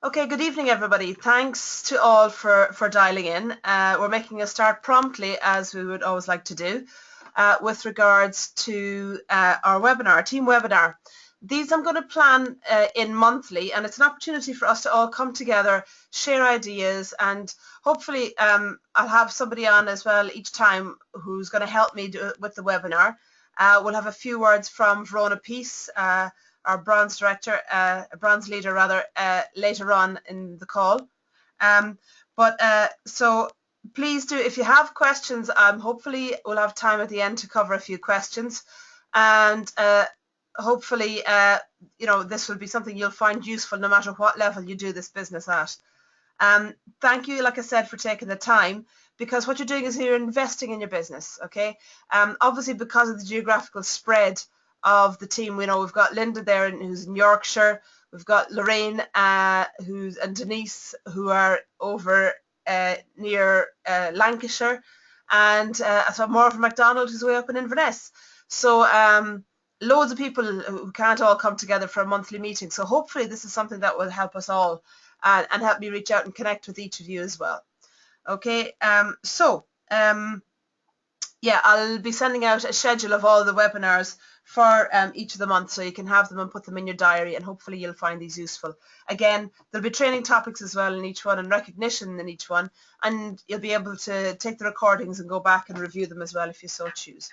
Okay, good evening, everybody. Thanks to all for dialing in. We're making a start promptly, as we would always like to do, with regards to our webinar, our team webinar. These I'm going to plan in monthly, and it's an opportunity for us to all come together, share ideas, and hopefully I'll have somebody on as well each time who's going to help me with the webinar. We'll have a few words from Verona Peace, our bronze director, bronze leader rather, later on in the call. So please do, if you have questions, hopefully we'll have time at the end to cover a few questions, and hopefully this will be something you'll find useful no matter what level you do this business at. Thank you, like I said, for taking the time, because what you're doing is you're investing in your business, okay? Obviously, because of the geographical spread of the team, we've got Linda there who's in Yorkshire, we've got Lorraine and Denise who are over near Lancashire, and so Marvin MacDonald who's way up in Inverness. So loads of people who can't all come together for a monthly meeting. So hopefully this is something that will help us all and help me reach out and connect with each of you as well. Okay, yeah, I'll be sending out a schedule of all the webinars for each of the months, so you can have them and put them in your diary, and hopefully you'll find these useful. Again, there'll be training topics as well in each one, and recognition in each one, and you'll be able to take the recordings and go back and review them as well if you so choose.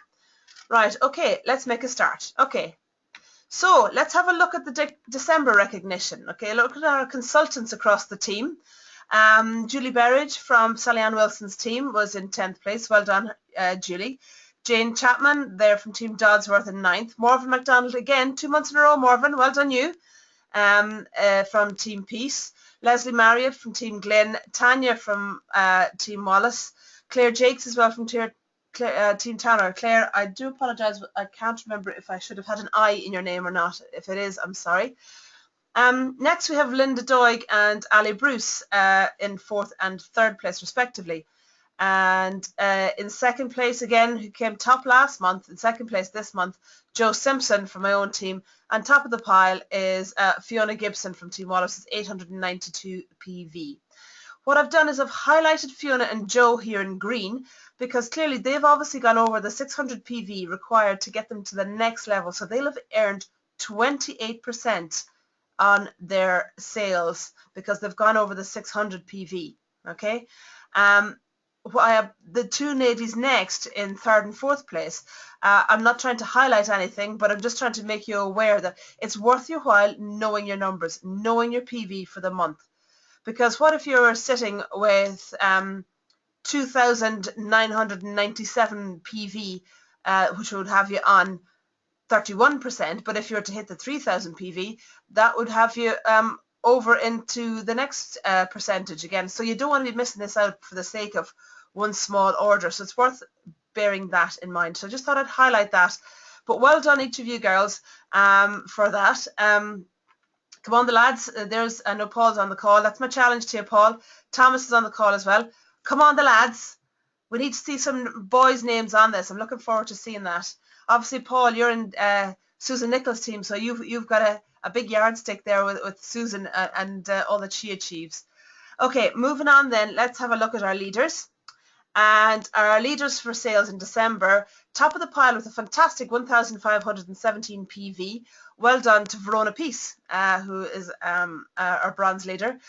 Right, okay, let's make a start. Okay, so let's have a look at the December recognition. Okay, look at our consultants across the team. Julie Berridge from Sally Ann Wilson's team was in 10th place. Well done, Julie. Jane Chapman there from Team Dodsworth in 9th. Marvin MacDonald again, 2 months in a row. Marvin, well done you. From Team Peace. Leslie Marriott from Team Glyn. Tanya from Team Wallace. Claire Jakes as well from Team Tanner. Claire, I do apologise. I can't remember if I should have had an I in your name or not. If it is, I'm sorry. Next, we have Linda Doig and Ali Bruce in 4th and 3rd place, respectively. And in 2nd place, again, who came top last month, in 2nd place this month, Joe Simpson from my own team. And top of the pile is Fiona Gibson from Team Wallace's 892 PV. What I've done is I've highlighted Fiona and Joe here in green, because clearly they've obviously gone over the 600 PV required to get them to the next level. So they'll have earned 28% on their sales because they've gone over the 600 PV. Okay, the two ladies next in 3rd and 4th place, I'm not trying to highlight anything, but I'm just trying to make you aware that it's worth your while knowing your numbers, knowing your PV for the month. Because what if you're sitting with 2,997 PV, which would have you on 31%, but if you were to hit the 3,000 PV, that would have you over into the next percentage again. So you don't want to be missing this out for the sake of one small order. So it's worth bearing that in mind. So I just thought I'd highlight that. But well done, each of you girls, for that. Come on, the lads. I know Paul's on the call. That's my challenge to you, Paul. Thomas is on the call as well. Come on, the lads. We need to see some boys' names on this. I'm looking forward to seeing that. Obviously, Paul, you're in Susan Nichols' team, so you've got a big yardstick there with Susan and all that she achieves. Okay, moving on then, let's have a look at our leaders. And our leaders for sales in December, top of the pile with a fantastic 1,517 PV. Well done to Verona Peace, who is our bronze leader.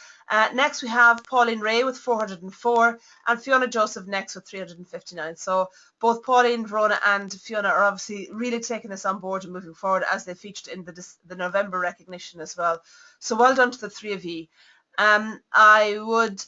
Next, we have Pauline Ray with 404 and Fiona Joseph next with 359. So both Pauline, Verona and Fiona are obviously really taking this on board and moving forward as they featured in the November recognition as well. So well done to the three of you. I would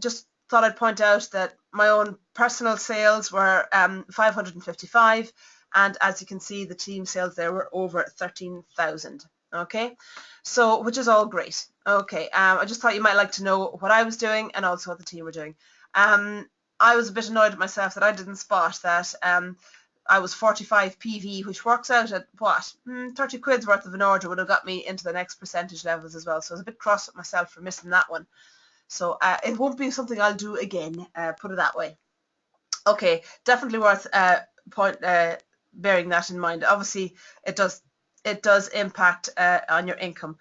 just thought I'd point out that my own personal sales were 555, and as you can see, the team sales there were over 13,000. Okay, so which is all great. Okay, I just thought you might like to know what I was doing and also what the team were doing. I was a bit annoyed at myself that I didn't spot that I was 45 PV, which works out at what, 30 quid's worth of an order would have got me into the next percentage levels as well. So I was a bit cross at myself for missing that one. So it won't be something I'll do again, put it that way. Okay, definitely worth bearing that in mind. Obviously, it does it does impact on your income.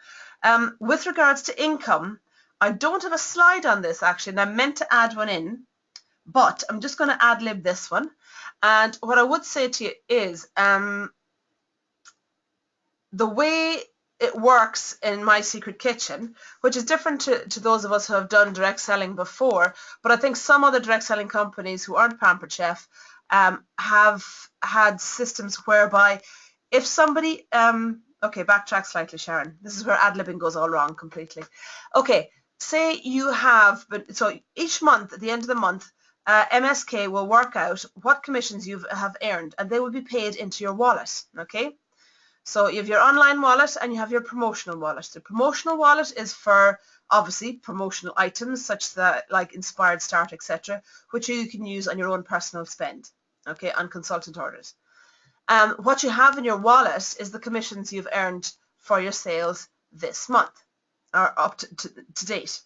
With regards to income, I don't have a slide on this actually, and I meant to add one in, but I'm just going to ad-lib this one. And what I would say to you is the way it works in My Secret Kitchen, which is different to those of us who have done direct selling before, but I think some other direct selling companies who aren't Pampered Chef have had systems whereby if somebody, okay, backtrack slightly, Sharon. This is where ad-libbing goes all wrong completely. Okay, say you have, so each month, at the end of the month, MSK will work out what commissions you have earned, and they will be paid into your wallet, okay? So you have your online wallet and you have your promotional wallet. The promotional wallet is for obviously promotional items such that like Inspired Start, etc., which you can use on your own personal spend, okay, on consultant orders. What you have in your wallet is the commissions you've earned for your sales this month or up to date.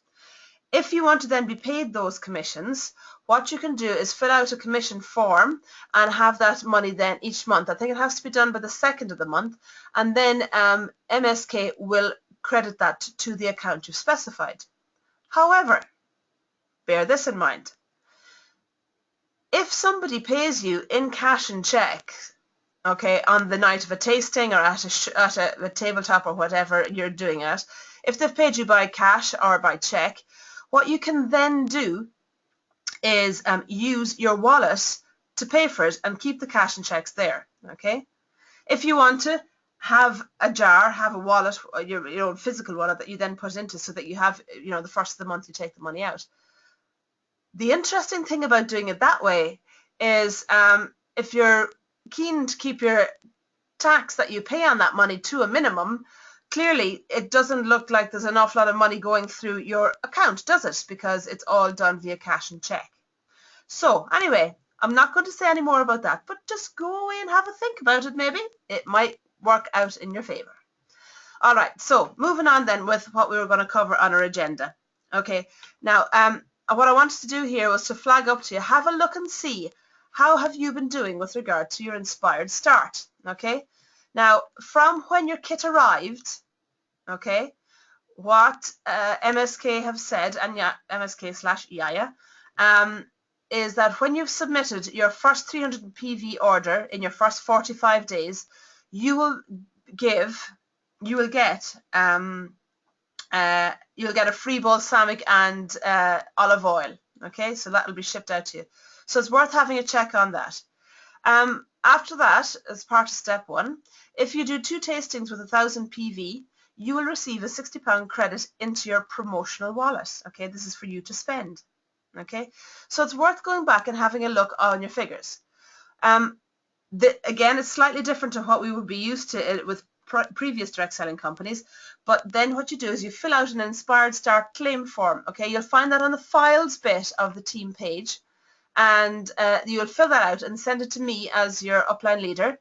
If you want to then be paid those commissions, what you can do is fill out a commission form and have that money then each month. I think it has to be done by the 2nd of the month, and then MSK will credit that to the account you've specified. However, bear this in mind. If somebody pays you in cash and check, okay, on the night of a tasting or at a tabletop or whatever you're doing it, if they've paid you by cash or by check, what you can then do is use your wallet to pay for it and keep the cash and checks there, okay? If you want to have a jar, have a wallet, your own physical wallet that you then put into so that you have, you know, the first of the month you take the money out. The interesting thing about doing it that way is if you're keen to keep your tax that you pay on that money to a minimum, clearly it doesn't look like there's an awful lot of money going through your account, does it? Because it's all done via cash and check. So anyway, I'm not going to say any more about that, but just go away and have a think about it maybe. It might work out in your favour. All right, so moving on then with what we were going to cover on our agenda. Okay, now what I wanted to do here was to flag up to you, have a look and see how have you been doing with regard to your Inspired Start. Okay, now from when your kit arrived, okay, what MSK have said, and yeah, MSK/EIA, is that when you've submitted your first 300 PV order in your first 45 days, you will get a free balsamic and olive oil. Okay, so that will be shipped out to you. So it's worth having a check on that. After that, as part of step 1, if you do 2 tastings with 1000 PV, you will receive a £60 credit into your promotional wallet. Okay, this is for you to spend. Okay, so it's worth going back and having a look on your figures. Again, it's slightly different to what we would be used to with previous direct selling companies, but then what you do is you fill out an Inspired Start claim form. Okay, you'll find that on the files bit of the team page, and you'll fill that out and send it to me as your upline leader,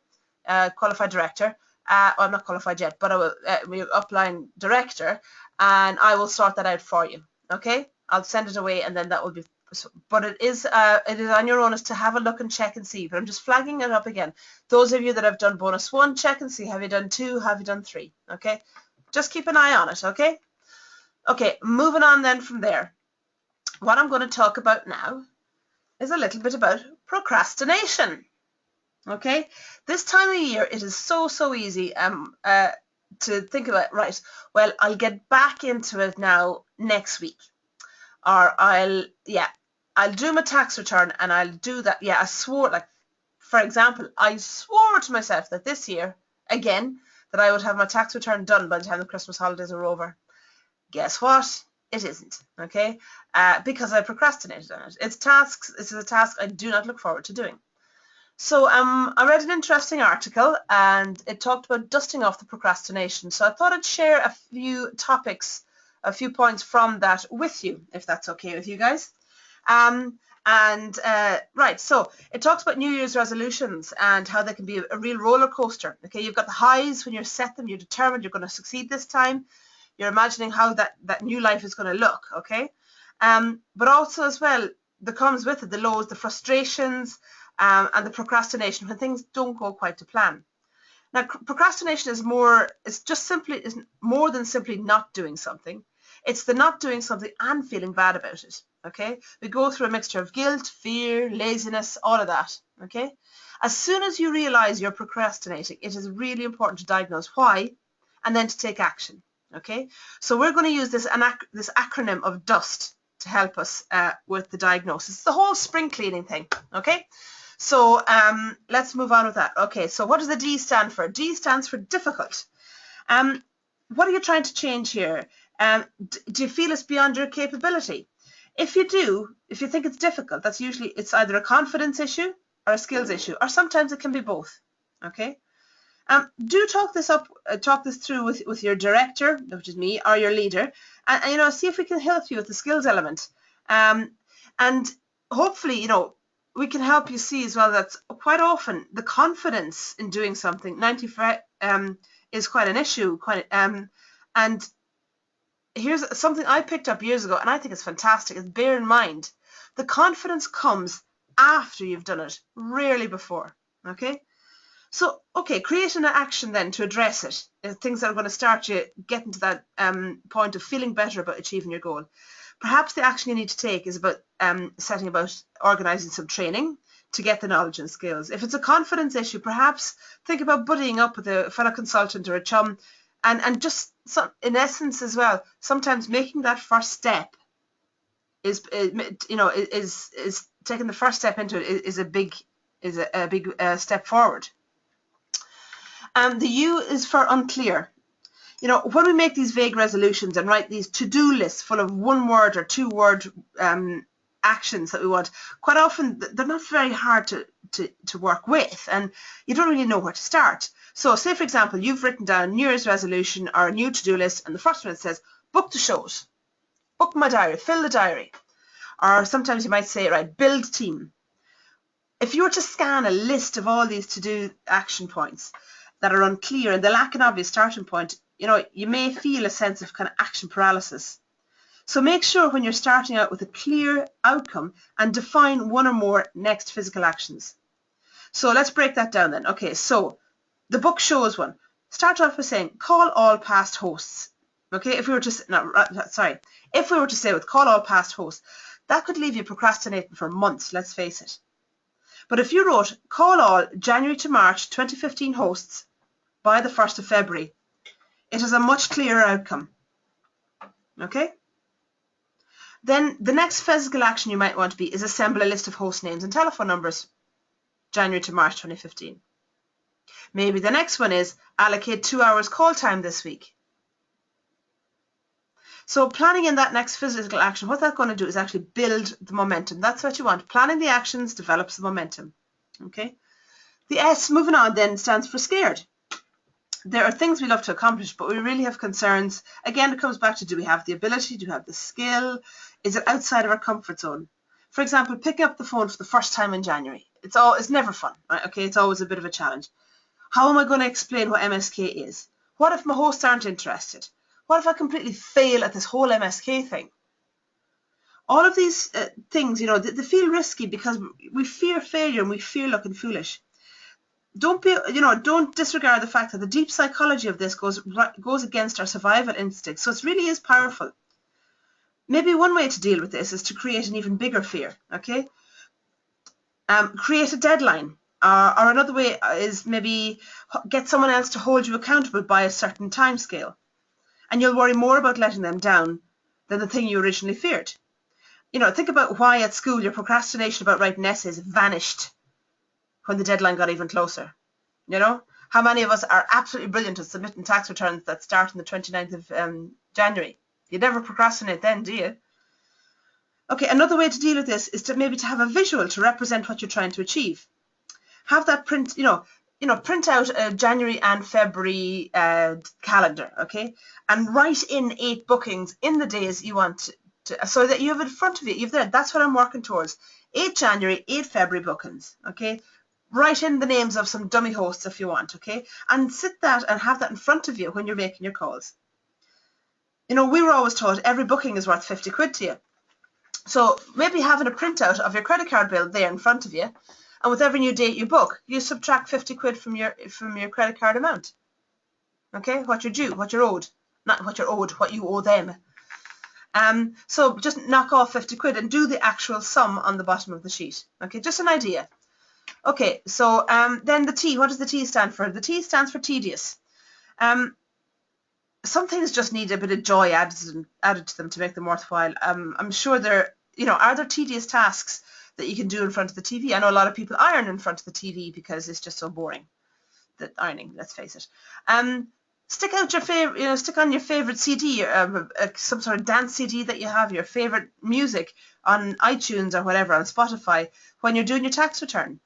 qualified director. I'm not qualified yet, but I will your upline director, and I will sort that out for you. Okay, I'll send it away, and then that will be. But it is on your own as to have a look and check and see. But I'm just flagging it up again. Those of you that have done bonus 1, check and see. Have you done 2? Have you done 3? Okay, just keep an eye on it. Okay. Okay, moving on then from there. What I'm going to talk about now is a little bit about procrastination. Okay, this time of year it is so easy to think about, right, well, I'll get back into it now next week, or I'll do my tax return and I'll do that. Yeah, I swore, like for example, I swore to myself that this year again that I would have my tax return done by the time the Christmas holidays are over. Guess what? It isn't. Okay, because I procrastinated on it. It's a task I do not look forward to doing. So I read an interesting article and it talked about dusting off the procrastination. So I thought I'd share a few topics, a few points from that with you, if that's okay with you guys. Right, so it talks about New Year's resolutions and how they can be a real roller coaster. Okay, you've got the highs when you set them, you're determined you're going to succeed this time. You're imagining how that new life is going to look, okay? But also as well, there comes with it the lows, the frustrations, and the procrastination when things don't go quite to plan. Now, procrastination is more than simply not doing something. It's the not doing something and feeling bad about it. Okay, we go through a mixture of guilt, fear, laziness, all of that. Okay, as soon as you realize you're procrastinating, it is really important to diagnose why and then to take action. Okay, so we're going to use this acronym of DUST to help us with the diagnosis. It's the whole spring cleaning thing. Okay, so let's move on with that. Okay, so what does the D stand for? D stands for difficult. What are you trying to change here? Do you feel it's beyond your capability? If you do, if you think it's difficult, it's either a confidence issue or a skills issue, or sometimes it can be both. Okay. Do talk this through with your director, which is me, or your leader, and see if we can help you with the skills element. And hopefully, we can help you see as well that quite often the confidence in doing something 95 is quite an issue. And here's something I picked up years ago, and I think it's fantastic, is bear in mind, the confidence comes after you've done it, rarely before. Okay? So, create an action then to address it. Things that are going to start you getting to that point of feeling better about achieving your goal. Perhaps the action you need to take is about setting about organising some training to get the knowledge and skills. If it's a confidence issue, perhaps think about buddying up with a fellow consultant or a chum, and just in essence as well, sometimes making that first step is taking the first step into it is a big step forward. The U is for unclear. When we make these vague resolutions and write these to-do lists full of one-word or two-word actions that we want, quite often they're not very hard to work with, and you don't really know where to start. So say, for example, you've written down New Year's resolution or a new to-do list, and the first one says, book the shows, book my diary, fill the diary. Or sometimes you might say, right, build team. If you were to scan a list of all these to-do action points that are unclear and they lack an obvious starting point, you may feel a sense of kind of action paralysis. So make sure when you're starting out with a clear outcome and define one or more next physical actions. So let's break that down then. Okay, so the book shows one. Start off by saying, call all past hosts. Okay, if we were to say with call all past hosts, that could leave you procrastinating for months, let's face it. But if you wrote, call all January to March 2015 hosts by the 1st of February, it is a much clearer outcome. Okay? Then the next physical action you might want to be is assemble a list of host names and telephone numbers, January to March 2015. Maybe the next one is allocate 2 hours call time this week. So planning in that next physical action, what that's going to do is actually build the momentum. That's what you want. Planning the actions develops the momentum. Okay. The S, moving on then, stands for scared. There are things we love to accomplish, but we really have concerns. Again, it comes back to, do we have the ability? Do we have the skill? Is it outside of our comfort zone? For example, picking up the phone for the first time in January. It's never fun, right? Okay, it's always a bit of a challenge. How am I going to explain what MSK is? What if my hosts aren't interested? What if I completely fail at this whole MSK thing? All of these things, they feel risky because we fear failure and we fear looking foolish. Don't disregard the fact that the deep psychology of this goes against our survival instincts. So it really is powerful. Maybe one way to deal with this is to create an even bigger fear. Okay, create a deadline, or another way is maybe get someone else to hold you accountable by a certain time scale, and you'll worry more about letting them down than the thing you originally feared. Think about why at school your procrastination about writing essays vanished when the deadline got even closer. How many of us are absolutely brilliant at submitting tax returns that start on the 29th of January? You never procrastinate then, do you? Okay, another way to deal with this is to maybe have a visual to represent what you're trying to achieve. Have that print out a January and February calendar, okay, and write in 8 bookings in the days you want to, so that you have it in front of you. That's what I'm working towards. 8 January, 8 February bookings, okay. Write in the names of some dummy hosts if you want, okay, and sit that and have that in front of you when you're making your calls. We were always taught every booking is worth 50 quid to you. So maybe having a printout of your credit card bill there in front of you, And with every new date you book, you subtract 50 quid from your credit card amount. Okay, what you're due, what you're owed, not what you're owed, what you owe them. So just knock off 50 quid and do the actual sum on the bottom of the sheet. Okay, just an idea. Okay, so then the T, what does the T stand for? The T stands for tedious. Some things just need a bit of joy added to them to make them worthwhile. I'm sure are there tedious tasks that you can do in front of the TV? I know a lot of people iron in front of the TV because it's just so boring. The ironing, let's face it. Stick on your favorite CD, some sort of dance CD that you have, your favorite music on iTunes or whatever, on Spotify, when you're doing your tax return.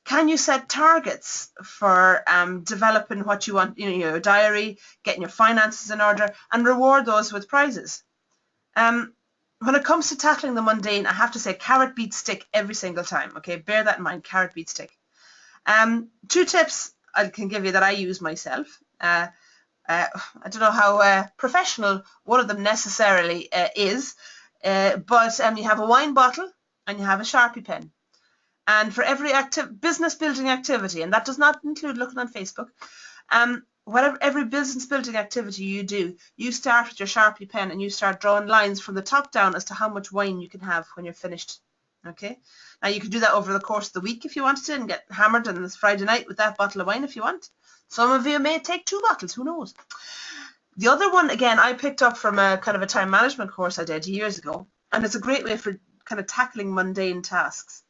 Can you set targets for developing what you want, your diary, getting your finances in order, and reward those with prizes? When it comes to tackling the mundane, I have to say carrot beats stick every single time. Okay, bear that in mind, carrot beats stick. 2 tips I can give you that I use myself. I don't know how professional one of them necessarily is, but you have a wine bottle and you have a Sharpie pen. And for every business building activity, and that does not include looking on Facebook, every business building activity you do, you start with your Sharpie pen and you start drawing lines from the top down as to how much wine you can have when you're finished. Okay, now you can do that over the course of the week if you wanted to, and get hammered on this Friday night with that bottle of wine if you want. Some of you may take 2 bottles, who knows. The other one, again, I picked up from a kind of a time management course I did years ago, and it's a great way for kind of tackling mundane tasks.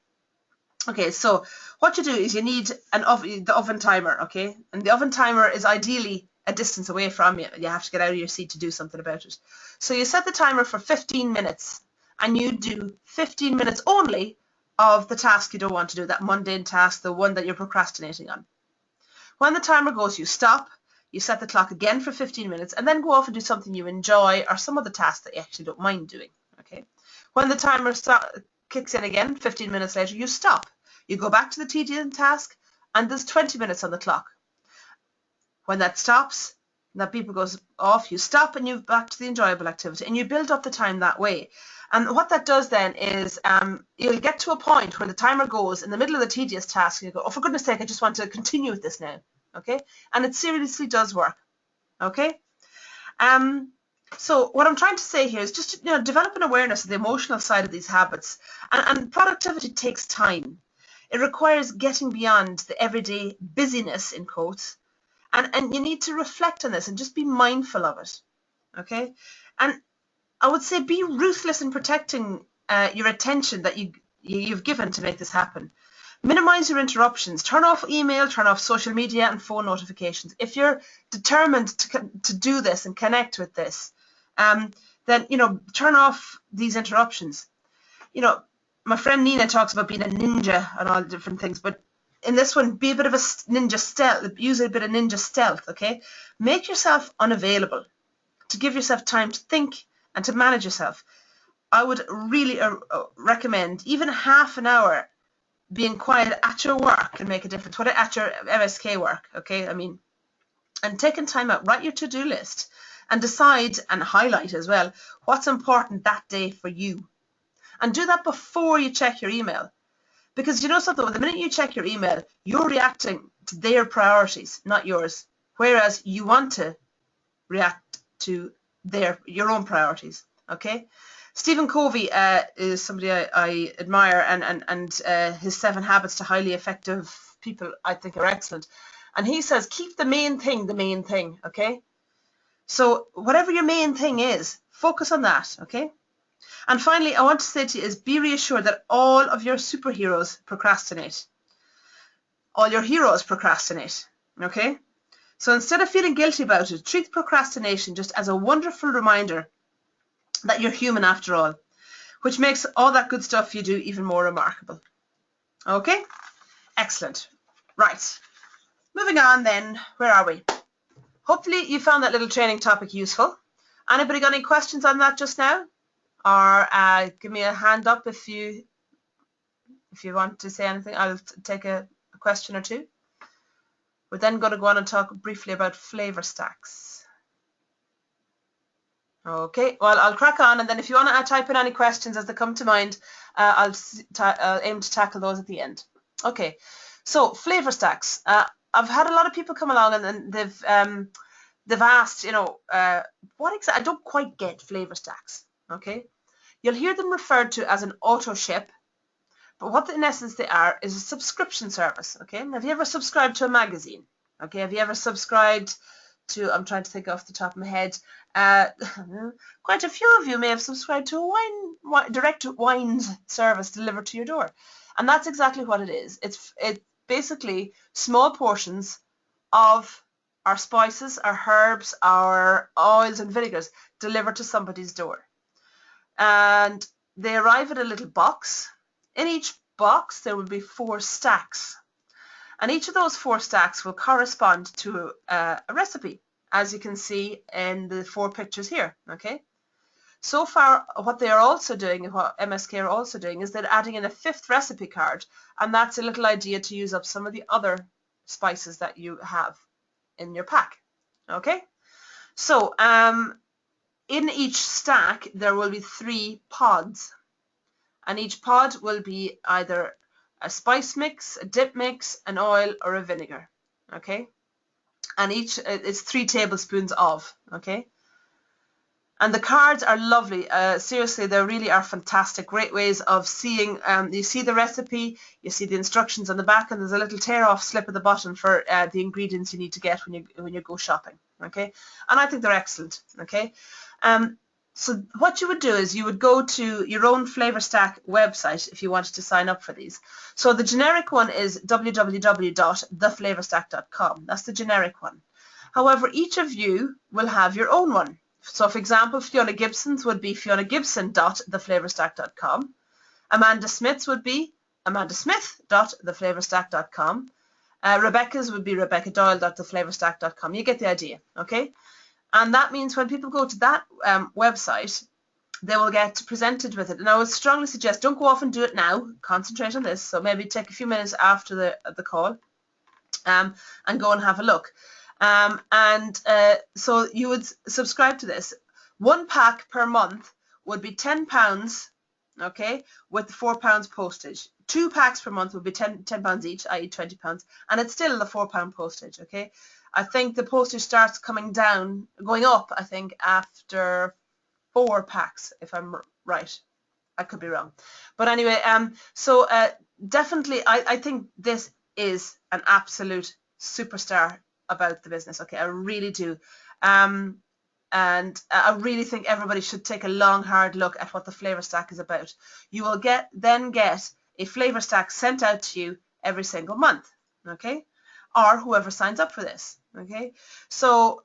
Okay, so what you do is you need the oven timer, okay? And the oven timer is ideally a distance away from you. You have to get out of your seat to do something about it. So you set the timer for 15 minutes, and you do 15 minutes only of the task you don't want to do, that mundane task, the one that you're procrastinating on. When the timer goes, you stop, you set the clock again for 15 minutes, and then go off and do something you enjoy or some other task that you actually don't mind doing, okay? When the timer kicks in again, 15 minutes later, you stop. You go back to the tedious task, and there's 20 minutes on the clock. When that stops, that beeper goes off, you stop and you're back to the enjoyable activity, and you build up the time that way. And what that does then is you'll get to a point where the timer goes in the middle of the tedious task, and you go, oh, for goodness sake, I just want to continue with this now, okay? And it seriously does work, okay? So what I'm trying to say here is just develop an awareness of the emotional side of these habits. And productivity takes time. It requires getting beyond the everyday busyness, in quotes, and you need to reflect on this and just be mindful of it, okay? And I would say be ruthless in protecting your attention that you've given to make this happen. Minimize your interruptions. Turn off email, turn off social media and phone notifications. If you're determined to do this and connect with this, then turn off these interruptions. My friend Nina talks about being a ninja and all the different things, but in this one, be a bit of a ninja stealth. Use a bit of ninja stealth, okay? Make yourself unavailable to give yourself time to think and to manage yourself. I would really recommend even half an hour being quiet at your work can make a difference. What at your MSK work, okay? And taking time out, write your to-do list and decide and highlight as well what's important that day for you. And do that before you check your email. Because you know something, the minute you check your email, you're reacting to their priorities, not yours. Whereas you want to react to your own priorities, okay? Stephen Covey is somebody I admire, and his 7 Habits to Highly Effective People, I think, are excellent. And he says, keep the main thing, okay? So whatever your main thing is, focus on that, okay? And finally, I want to say to you is be reassured that all of your superheroes procrastinate. All your heroes procrastinate, okay? So instead of feeling guilty about it, treat procrastination just as a wonderful reminder that you're human after all, which makes all that good stuff you do even more remarkable. Okay? Excellent. Right. Moving on then, where are we? Hopefully you found that little training topic useful. Anybody got any questions on that just now? Or give me a hand up if you want to say anything. I'll take a question or two. We're then going to go on and talk briefly about flavor stacks. Okay, well, I'll crack on, and then if you want to type in any questions as they come to mind, I'll aim to tackle those at the end. Okay, so flavor stacks. I've had a lot of people come along and they've asked, you know, what exactly? I don't quite get flavor stacks. Okay, you'll hear them referred to as an auto ship, but what in essence they are is a subscription service. Okay, have you ever subscribed to a magazine? Okay, have you ever subscribed to? I'm trying to think off the top of my head. Quite a few of you may have subscribed to a direct wine service delivered to your door, and that's exactly what it is. It's basically small portions of our spices, our herbs, our oils and vinegars delivered to somebody's door, and they arrive in a little box. In each box there will be 4 stacks, and each of those 4 stacks will correspond to a recipe, as you can see in the 4 pictures here. Okay, so far what they are also doing, what MSK are also doing, is they're adding in a 5th recipe card, and that's a little idea to use up some of the other spices that you have in your pack. Okay, so in each stack there will be 3 pods, and each pod will be either a spice mix, a dip mix, an oil, or a vinegar. Okay, and each is 3 tablespoons of. Okay, and the cards are lovely. Seriously, they really are fantastic. Great ways of seeing. You see the recipe, you see the instructions on the back, and there's a little tear-off slip at the bottom for the ingredients you need to get when you go shopping. Okay, and I think they're excellent. Okay, so what you would do is you would go to your own Flavor Stack website if you wanted to sign up for these. So the generic one is www.theflavorstack.com. That's the generic one. However, each of you will have your own one. So, for example, Fiona Gibson's would be fionagibson.theflavorstack.com. Amanda Smith's would be amandasmith.theflavorstack.com. Rebecca's would be rebeccadoyle.theflavorstack.com. You get the idea, okay? And that means when people go to that website, they will get presented with it. And I would strongly suggest don't go off and do it now. Concentrate on this. So maybe take a few minutes after the call and go and have a look. So you would subscribe to this. 1 pack per month would be £10, okay, with the £4 postage. 2 packs per month would be £10 each, i.e. £20, and it's still the £4 postage, okay. I think the postage starts going up, I think, after 4 packs, if I'm right. I could be wrong. But anyway, definitely, I think this is an absolute superstar about the business. Okay, I really do. And I really think everybody should take a long, hard look at what the Flavor Stack is about. You will then get a Flavor Stack sent out to you every single month, okay? Or whoever signs up for this, okay? So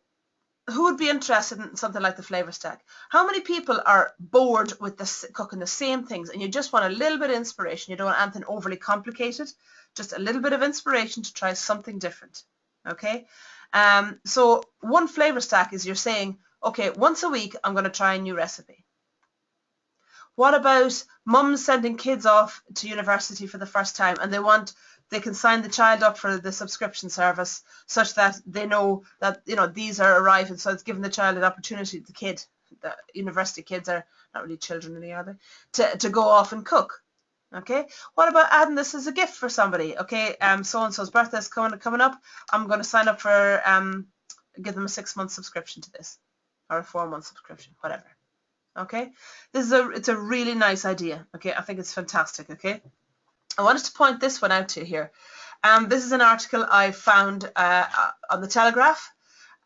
who would be interested in something like the Flavor Stack? How many people are bored with cooking the same things and you just want a little bit of inspiration? You don't want anything overly complicated, just a little bit of inspiration to try something different, okay? So 1 Flavor Stack is you're saying, okay, once a week I'm going to try a new recipe. What about mums sending kids off to university for the first time and they can sign the child up for the subscription service such that they know that, you know, these are arriving, so it's giving the child an opportunity, the university kids are not really children really, are they, to go off and cook. Okay, what about adding this as a gift for somebody? Okay, so-and-so's birthday is coming up. I'm going to sign up for, give them a 6-month subscription to this, or a 4-month subscription, whatever. Okay, it's a really nice idea. Okay, I think it's fantastic. Okay, I wanted to point this one out to you here. This is an article I found on the Telegraph,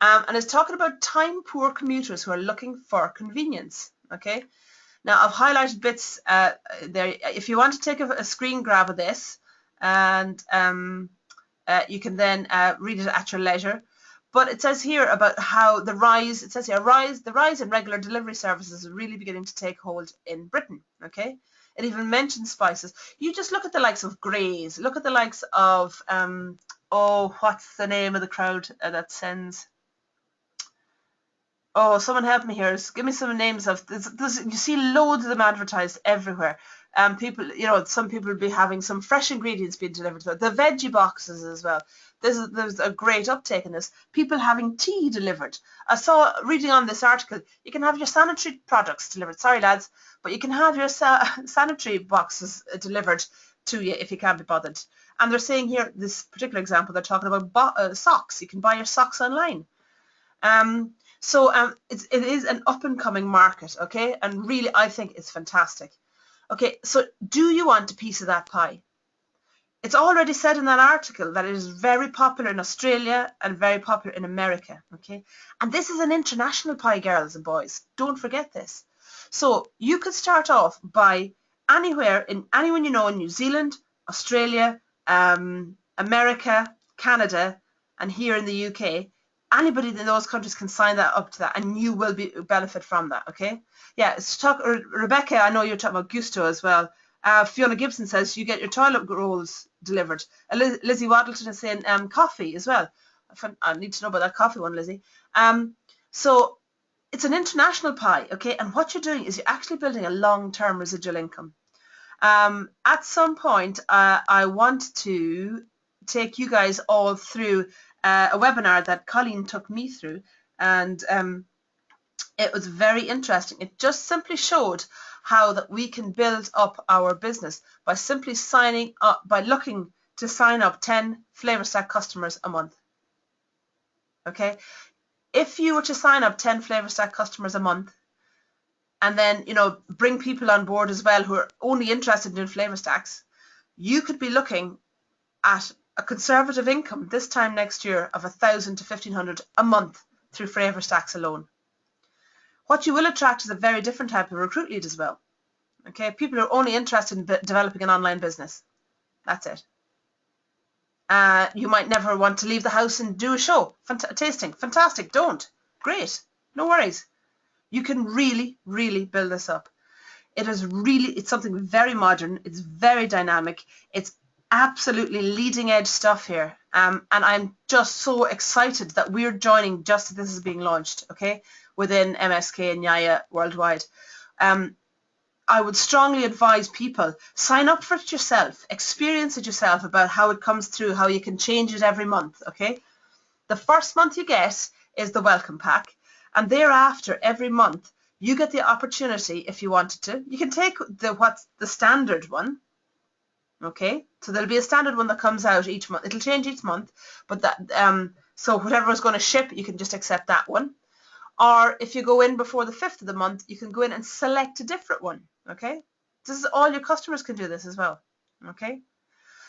and it's talking about time-poor commuters who are looking for convenience. Okay. Now, I've highlighted bits there. If you want to take a screen grab of this, and you can then read it at your leisure. But it says here about how the rise in regular delivery services is really beginning to take hold in Britain. Okay, it even mentions spices. You just look at the likes of Grays. Look at the likes of what's the name of the crowd that sends? Oh, someone help me here. Give me some names of this. You see loads of them advertised everywhere. People, you know, some people will be having some fresh ingredients being delivered to them. The veggie boxes as well. There's a great uptake in this. People having tea delivered. I saw, reading on this article, you can have your sanitary products delivered. Sorry, lads, but you can have your sanitary boxes delivered to you if you can't be bothered. And they're saying here, this particular example, they're talking about socks. You can buy your socks online. It is an up-and-coming market, okay? And really, I think it's fantastic. Okay, so do you want a piece of that pie? It's already said in that article that it is very popular in Australia and very popular in America, okay? And this is an international pie, girls and boys. Don't forget this. So you could start off by anyone you know in New Zealand, Australia, America, Canada, and here in the UK. Anybody in those countries can sign that up to that, and you will benefit from that, okay? Yeah, Rebecca, I know you're talking about Gusto as well. Fiona Gibson says you get your toilet rolls delivered. Lizzie Waddleton is saying coffee as well. I need to know about that coffee one, Lizzie. So it's an international pie, okay? And what you're doing is you're actually building a long-term residual income. At some point, I want to take you guys all through a webinar that Colleen took me through, and it was very interesting. It just simply showed how that we can build up our business by simply signing up, by looking to sign up 10 Flavor Stack customers a month. Okay, if you were to sign up 10 Flavor Stack customers a month, and then bring people on board as well who are only interested in Flavor Stacks, you could be looking at a conservative income this time next year of $1,000 to $1,500 a month through Flavor Stacks alone. What you will attract is a very different type of recruit lead as well. Okay, people are only interested in developing an online business. That's it. You might never want to leave the house and do a show, tasting. Fantastic, don't. Great, no worries. You can really, really build this up. It's something very modern. It's very dynamic. It's absolutely leading edge stuff here. And I'm just so excited that we're joining just as this is being launched, okay, within MSK and Yaya worldwide. I would strongly advise people, sign up for it yourself, experience it yourself about how it comes through, how you can change it every month, okay? The first month you get is the welcome pack, and thereafter, every month, you get the opportunity, if you wanted to, you can take what's the standard one, okay? So there'll be a standard one that comes out each month. It'll change each month, but that so whatever is going to ship, you can just accept that one. Or if you go in before the 5th of the month, you can go in and select a different one, okay? This is all your customers can do this as well, okay?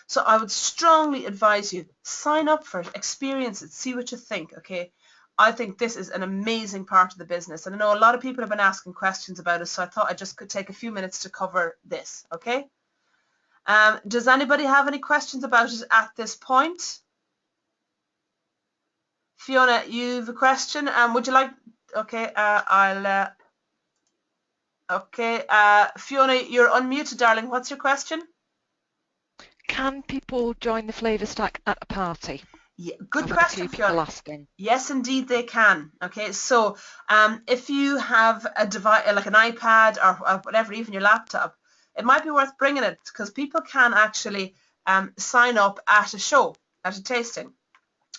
So I would strongly advise you, sign up for it, experience it, see what you think, okay? I think this is an amazing part of the business, and I know a lot of people have been asking questions about it, so I thought I just could take a few minutes to cover this, okay? Does anybody have any questions about it at this point? Fiona, you have a question. Would you like? Okay, okay, Fiona, you're unmuted, darling. What's your question? Can people join the Flavor Stack at a party? Yeah, good question, Fiona. Asking. Yes, indeed, they can. Okay, so if you have a device like an iPad or whatever, even your laptop, it might be worth bringing it because people can actually sign up at a show, at a tasting.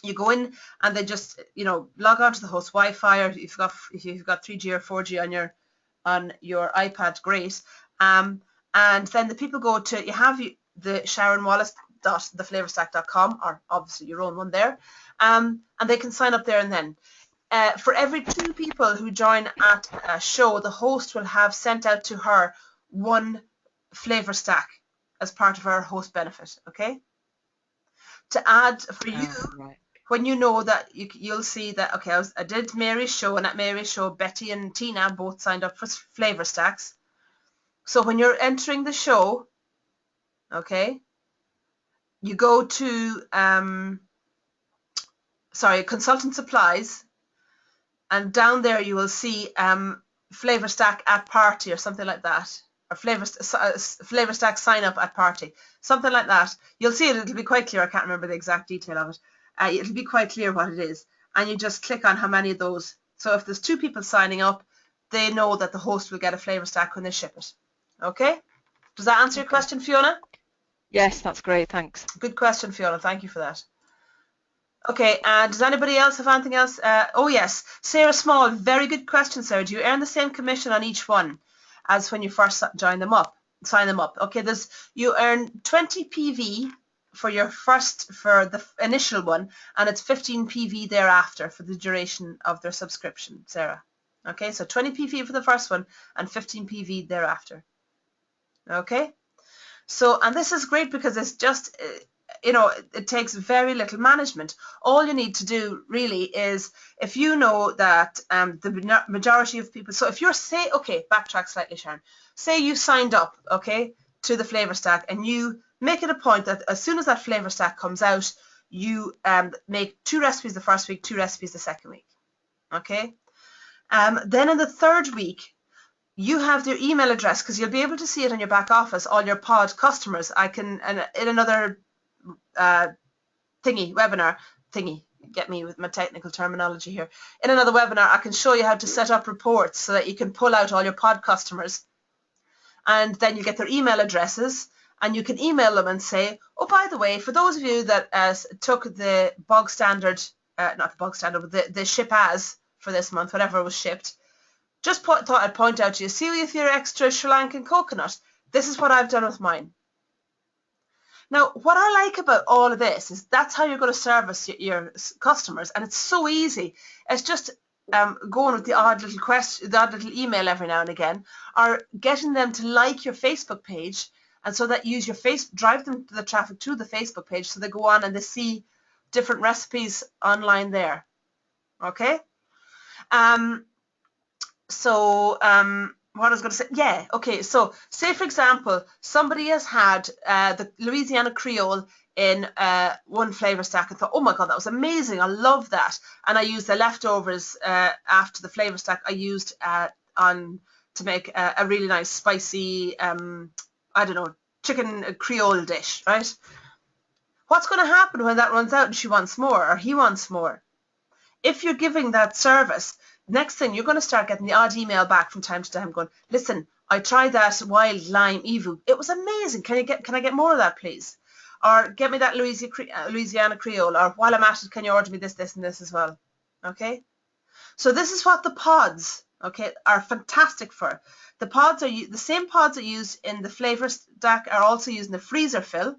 You go in and they just log on to the host Wi-Fi, or if you've got 3G or 4G on your iPad, great. And then the people go to, you have the SharonWallace.theflavorstack.com, or obviously your own one there, and they can sign up there and then. For every 2 people who join at a show, the host will have sent out to her 1 Flavor Stack as part of her host benefit, okay? To add for you, right. When you know that you'll see that, okay, I did Mary's show, and at Mary's show, Betty and Tina both signed up for Flavor Stacks. So when you're entering the show, okay, you go to, Consultant Supplies, and down there you will see Flavor Stack at party or something like that, or Flavor Stack sign up at party, something like that. You'll see it, it'll be quite clear. I can't remember the exact detail of it. It'll be quite clear what it is, and you just click on how many of those. So if there's 2 people signing up, they know that the host will get a Flavor Stack when they ship it. Okay? Does that answer your question, Fiona? Yes, that's great, thanks. Good question, Fiona. Thank you for that. Okay, does anybody else have anything else? Oh yes, Sarah Small, very good question, Sarah. Do you earn the same commission on each one as when you first join them up? sign them up. Okay, you earn 20 PV for the initial one, and it's 15 PV thereafter for the duration of their subscription, Sarah. Okay, so 20 PV for the first one and 15 PV thereafter. Okay, so, and this is great because it's just, it takes very little management. All you need to do really is, if you know that the majority of people, so if you're, say, okay, backtrack slightly, Sharon, say you signed up, okay, to the Flavour Stack, and you make it a point that as soon as that Flavour Stack comes out, you make 2 recipes the first week, 2 recipes the second week, okay? Then in the third week, you have their email address, because you'll be able to see it on your back office, all your pod customers. I can, in another webinar, get me with my technical terminology here. In another webinar, I can show you how to set up reports so that you can pull out all your pod customers, and then you get their email addresses, and you can email them and say, oh, by the way, for those of you that took the bog standard, not the bog standard, but the ship as for this month, whatever was shipped, just thought I'd point out to you, see with your extra Sri Lankan coconut, this is what I've done with mine. Now, what I like about all of this is that's how you're going to service your customers, and it's so easy. It's just going with the odd little question, the odd little email every now and again, or getting them to like your Facebook page, and so that drive them to the traffic to the Facebook page, so they go on and they see different recipes online there. Okay. What I was going to say, yeah, okay, so say for example, somebody has had the Louisiana Creole in one Flavour Stack and thought, oh my God, that was amazing, I love that, and I used the leftovers after the Flavour Stack I used to make a really nice spicy, I don't know, chicken Creole dish, right? What's going to happen when that runs out and she wants more, or he wants more? If you're giving that service, next thing you're going to start getting the odd email back from time to time going, listen, I tried that wild lime evu, it was amazing, can I get more of that please, or get me that Louisiana Creole, or while I'm at it, can you order me this and this as well? Okay, so this is what the pods, okay, are fantastic for. The pods are the same pods are used in the Flavour Stack are also used in the freezer fill,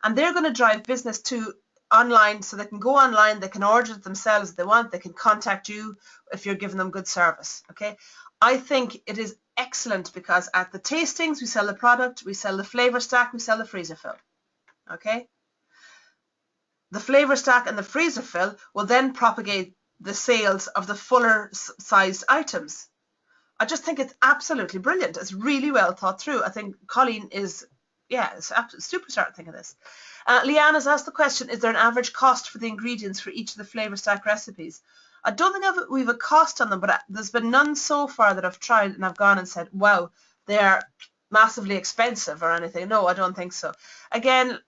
and they're going to drive business to online, so they can go online, they can order it themselves if they want, they can contact you if you're giving them good service. Okay, I think it is excellent because at the tastings we sell the product, we sell the Flavour Stack, we sell the freezer fill. Okay, the Flavour Stack and the freezer fill will then propagate the sales of the fuller sized items. I just think it's absolutely brilliant. It's really well thought through. I think Colleen is, yeah, it's a superstar at thinking this. Leanne has asked the question, is there an average cost for the ingredients for each of the Flavour Stack recipes? I don't think we've a cost on them, but there's been none so far that I've tried and I've gone and said, wow, they're massively expensive or anything. No, I don't think so. Again,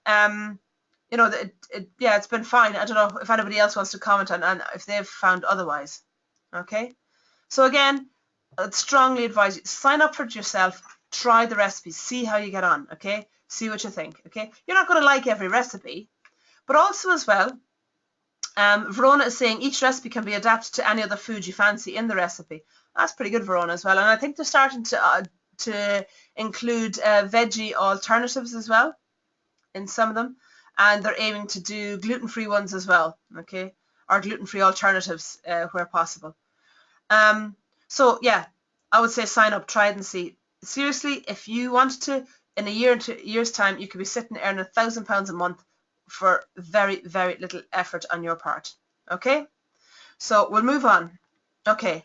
it's been fine. I don't know if anybody else wants to comment on if they've found otherwise. Okay, so again, I'd strongly advise you, sign up for it yourself, try the recipes, see how you get on, okay? See what you think, okay? You're not going to like every recipe, but also as well, Verona is saying each recipe can be adapted to any other food you fancy in the recipe. That's pretty good, Verona, as well. And I think they're starting to include veggie alternatives as well in some of them, and they're aiming to do gluten-free ones as well, okay? Or gluten-free alternatives where possible. So yeah, I would say sign up, try it and see. Seriously, if you wanted to, in a year and 2 years' time, you could be sitting earning £1,000 a month for very, very little effort on your part. Okay, so we'll move on. Okay,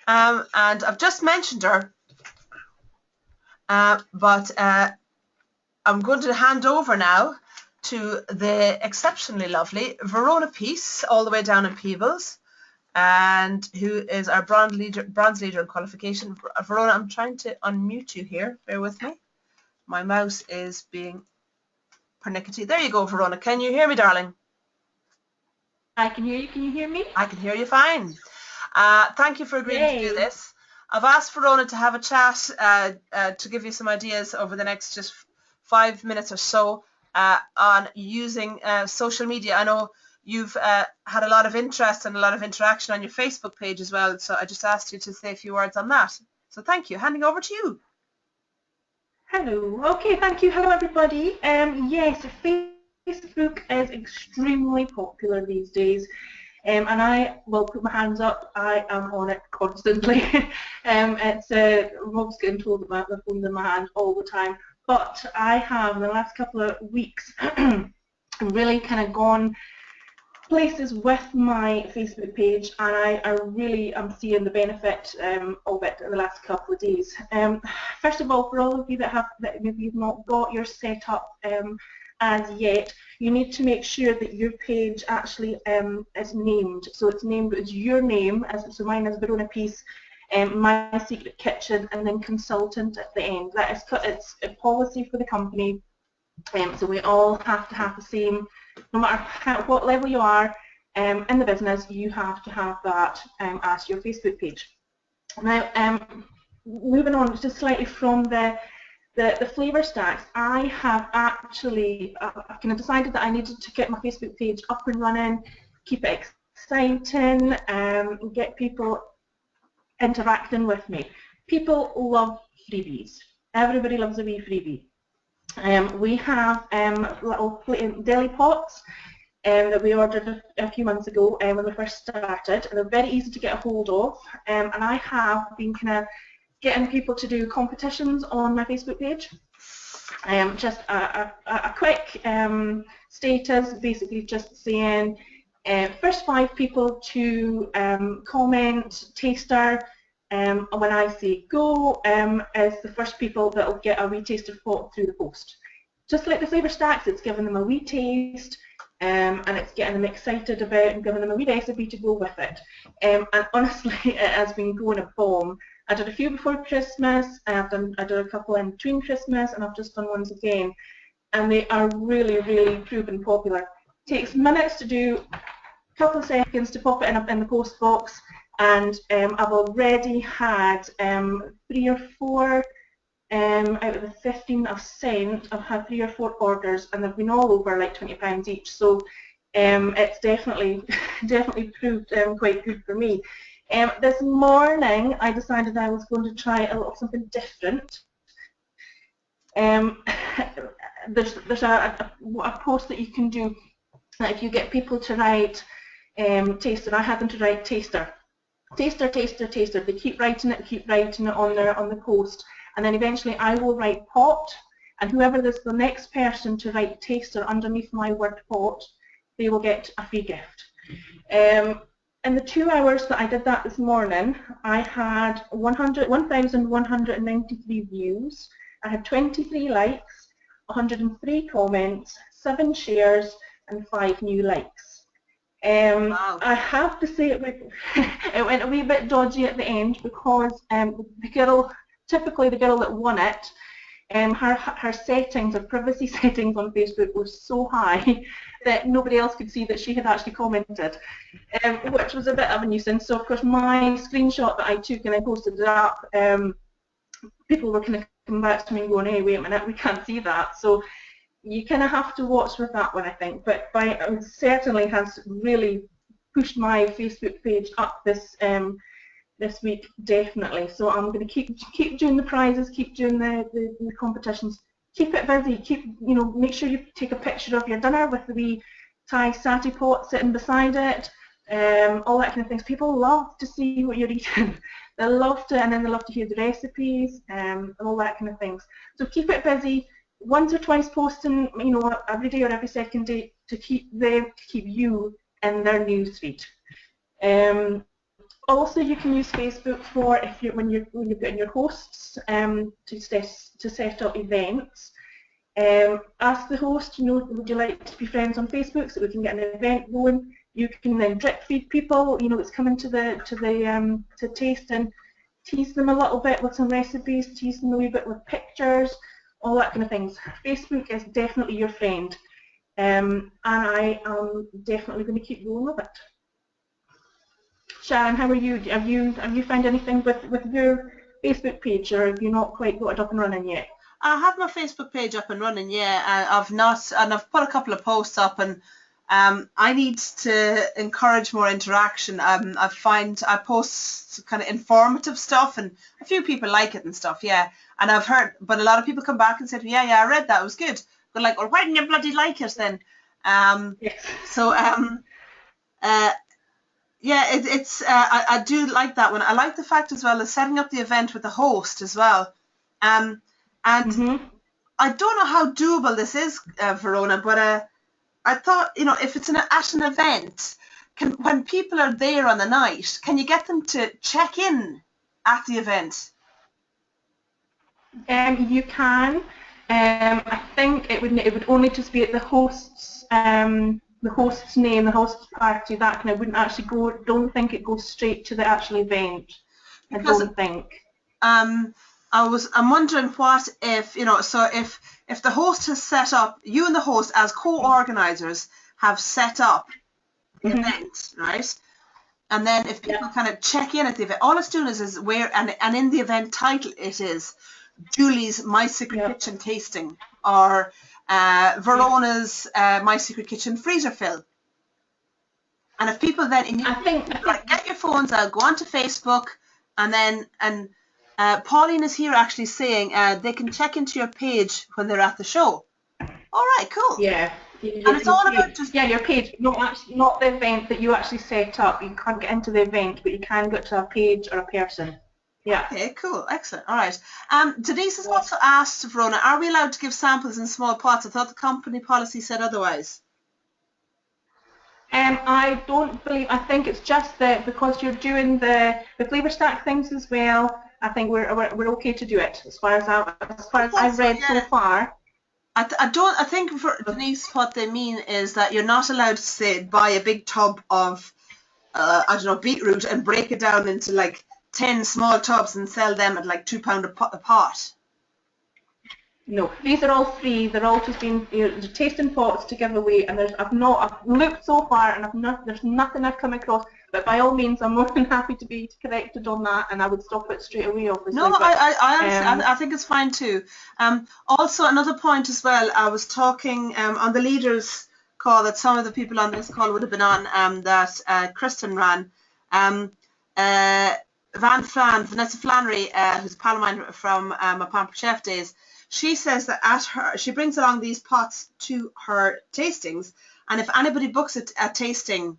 and I've just mentioned her, but I'm going to hand over now to the exceptionally lovely Verona Peace, all the way down in Peebles, and who is our bronze leader in qualification. Verona, I'm trying to unmute you here. Bear with me. My mouse is being pernickety. There you go, Verona. Can you hear me, darling? I can hear you. Can you hear me? I can hear you fine. Thank you for agreeing to do this. I've asked Verona to have a chat to give you some ideas over the next just 5 minutes or so on using social media. I know you've had a lot of interest and a lot of interaction on your Facebook page as well, so I just asked you to say a few words on that. So thank you. Handing over to you. Hello. Okay, thank you. Hello, everybody. Yes, Facebook is extremely popular these days, and I will put my hands up. I am on it constantly. Rob's getting told about the phone in my hand all the time, but I have in the last couple of weeks really kind of gone places with my Facebook page, and I really am seeing the benefit of it in the last couple of days. First of all, for all of you that maybe you've not got your set up as yet, you need to make sure that your page actually is named. So it's named as your name, so mine is Verona Peace, My Secret Kitchen, and then consultant at the end. It's a policy for the company. So we all have to have the same, no matter what level you are in the business, you have to have that as your Facebook page. Now, moving on just slightly from the flavour stacks, I have actually kind of decided that I needed to get my Facebook page up and running, keep it exciting, get people interacting with me. People love freebies. Everybody loves a wee freebie. We have little deli pots that we ordered a few months ago when we first started, and they're very easy to get a hold of. And I have been kind of getting people to do competitions on my Facebook page. Just a quick status, basically just saying first 5 people to comment taster. When I say go, is the first people that will get a wee taster pot through the post. Just like the flavour stacks, it's giving them a wee taste, and it's getting them excited about and giving them a wee recipe to go with it. And honestly, it has been going a bomb. I did a few before Christmas, I did a couple in between Christmas, and I've just done ones again. And they are really, really proving popular. It takes minutes to do, a couple of seconds to pop it in the post box. And I've already had 3 or 4 out of the 15 I've sent. I've had 3 or 4 orders, and they've been all over like £20 each. So it's definitely proved quite good for me. This morning I decided I was going to try a little something different. There's a post that you can do that if you get people to write taster. I had them to write taster. Taster, taster, taster. They keep writing it on the post, and then eventually I will write pot, and whoever is the next person to write taster underneath my word pot, they will get a free gift. In the 2 hours that I did that this morning, I had 1,193 views. I had 23 likes, 103 comments, 7 shares, and 5 new likes. Wow. I have to say it went a wee bit dodgy at the end, because typically the girl that won it, her settings, her privacy settings on Facebook were so high that nobody else could see that she had actually commented, which was a bit of a nuisance. So of course my screenshot that I took and I posted it up, people were kind of coming back to me and going, hey, wait a minute, we can't see that. So you kind of have to watch with that one, I think. But it certainly has really pushed my Facebook page up this week, definitely. So I'm going to keep doing the prizes, keep doing the competitions, keep it busy, make sure you take a picture of your dinner with the wee Thai sati pot sitting beside it, all that kind of things. People love to see what you're eating. They love to, and then they love to hear the recipes, and all that kind of things. So keep it busy. Once or twice posting, every day or every second day, to keep you in their newsfeed. Also, you can use Facebook for when you're getting your hosts to set up events. Ask the host, would you like to be friends on Facebook so we can get an event going? You can then drip feed people, that's coming to taste, and tease them a little bit with some recipes, tease them a wee bit with pictures, all that kind of things. Facebook is definitely your friend, and I am definitely going to keep going with it. Sharon, how are you? Have you found anything with your Facebook page, or have you not quite got it up and running yet? I have my Facebook page up and running, yeah. I've put a couple of posts up, and I need to encourage more interaction. I find I post kind of informative stuff, and a few people like it and stuff, yeah. And I've heard, but a lot of people come back and said, yeah, I read that, it was good. But like, well, why didn't you bloody like it then? Yes. So, yeah, I do like that one. I like the fact as well as setting up the event with the host as well. And I don't know how doable this is, Verona, but I thought, if it's at an event, when people are there on the night, can you get them to check in at the event? You can. I think it would only just be at the host's name, the host's party. That kind of wouldn't actually go. Don't think it goes straight to the actual event. Because, I don't think. I'm wondering what if so if the host has set up, you and the host as co-organisers have set up the event, right? And then if people kind of check in at the event, all it's doing is where and in the event title it is Julie's My Secret Kitchen tasting, or Verona's My Secret Kitchen freezer fill. And if people then get your phones out, go onto Facebook, and Pauline is here actually saying they can check into your page when they're at the show. All right, cool. Yeah. And it's all about just your page, not the event that you actually set up. You can't get into the event, but you can get to a page or a person. Yeah. Okay, cool, excellent. All right. Denise has also asked, Verona, are we allowed to give samples in small pots? I thought the company policy said otherwise. I don't believe. I think it's just that because you're doing the flavour stack things as well. I think we're okay to do it as far as I've read so far. I think for Denise, what they mean is that you're not allowed to say buy a big tub of beetroot and break it down into like 10 small tubs and sell them at like £2 a pot. No, these are all free. They're all just been they're tasting pots to give away, and I've looked so far, and there's nothing I've come across. But by all means, I'm more than happy to be corrected on that, and I would stop it straight away. Obviously. No, I think it's fine too. Also, another point as well. I was talking on the leaders call that some of the people on this call would have been on that Kristen ran. Vanessa Flannery, who's a pal of mine from my Pampered Chef days. She says that she brings along these pots to her tastings, and if anybody books a tasting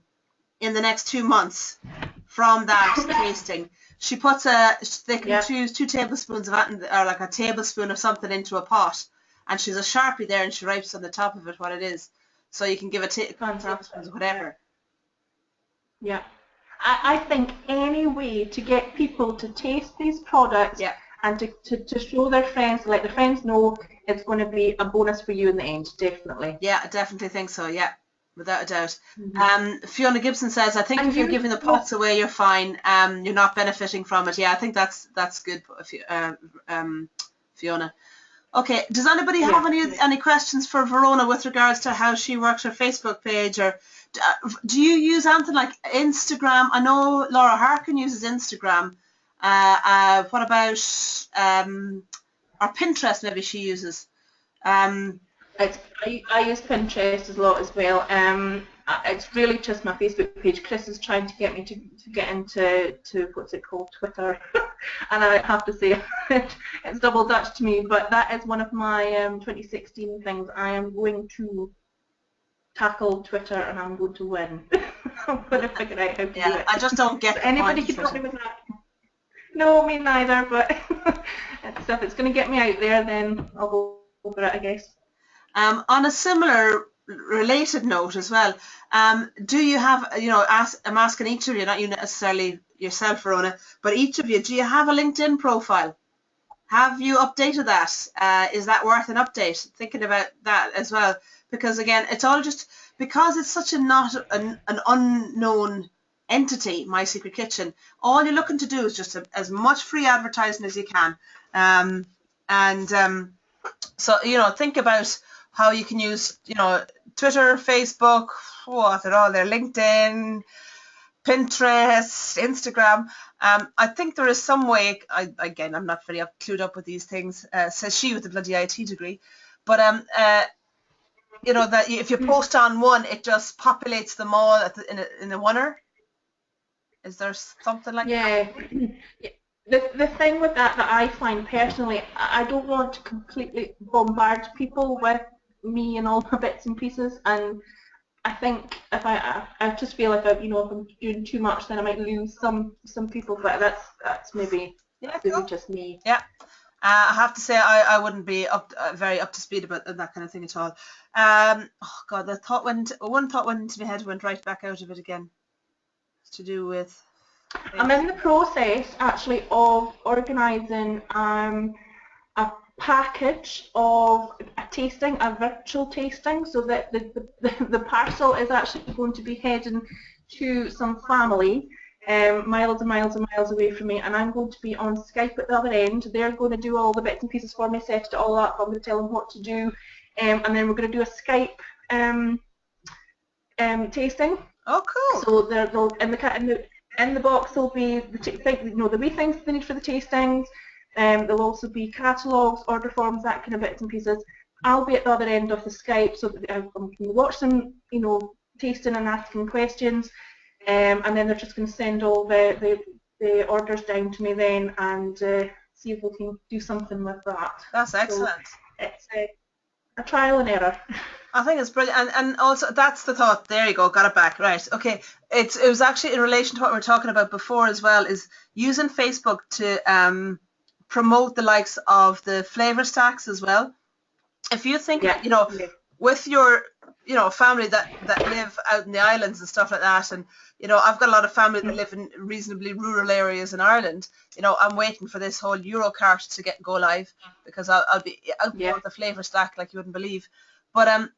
in the next 2 months from that tasting, she puts they can choose 2 tablespoons of it, or like a tablespoon of something into a pot, and she's a Sharpie there, and she writes on the top of it what it is, so you can give a tablespoons of whatever. Yeah, I think any way to get people to taste these products. Yeah. And to show their friends, let their friends know it's going to be a bonus for you in the end, definitely. Yeah, I definitely think so, yeah, without a doubt. Fiona Gibson says, I think if you're giving the pots away, you're fine. You're not benefiting from it. Yeah, I think that's good, Fiona. Okay, does anybody have any questions for Verona with regards to how she works her Facebook page, or do you use anything like Instagram? I know Laura Harkin uses Instagram. What about our Pinterest? Maybe she uses. I use Pinterest a lot as well. It's really just my Facebook page. Chris is trying to get me to get into what's it called, Twitter, and I have to say it's double Dutch to me. But that is one of my 2016 things. I am going to tackle Twitter, and I'm going to win. I'm going to figure out how to do it. I just don't get. Anybody can help me with that. No, me neither, but if it's going to get me out there, then I'll go for it, I guess. On a similar related note as well, do you have, I'm asking each of you, not you necessarily yourself, Verona, but each of you, do you have a LinkedIn profile? Have you updated that? Is that worth an update? Thinking about that as well, because again, it's all just, because it's such an unknown entity, My Secret Kitchen, all you're looking to do is just as much free advertising as you can, so think about how you can use Twitter, Facebook, they're all there, LinkedIn, Pinterest, Instagram. I think there is some way, I'm not very clued up with these things, says she with the bloody IT degree, but you know, that if you post on one, it just populates them all in a oneer? Is there something like that? Yeah. The thing with that I find personally, I don't want to completely bombard people with me and all my bits and pieces, and I think if I just feel like if I'm doing too much, then I might lose some people, but that's maybe Cool. just me. Yeah. I have to say I wouldn't be very up to speed about that kind of thing at all. Oh God, one thought went into my head, went right back out of it again. It's to do with. I'm in the process actually of organising a package of a virtual tasting, so that the parcel is actually going to be heading to some family miles and miles and miles away from me, and I'm going to be on Skype at the other end. They're going to do all the bits and pieces for me, set it all up. I'm going to tell them what to do, and then we're going to do a Skype tasting. Oh, cool! So they'll in the box there'll be the wee things they need for the tastings. There'll also be catalogues, order forms, that kind of bits and pieces. I'll be at the other end of the Skype, so that I can watch them, tasting and asking questions, and then they're just going to send all the orders down to me then, and see if we can do something with that. That's excellent. So it's a trial and error. I think it's brilliant, and also that's the thought. There you go, got it back. Right, okay. It was actually in relation to what we were talking about before as well, is using Facebook to promote the likes of the Flavour Stacks as well. If you think, with your family that live out in the islands and stuff like that, and I've got a lot of family that live in reasonably rural areas in Ireland. I'm waiting for this whole Eurocart to go live, because I'll be out with the Flavour Stack like you wouldn't believe. But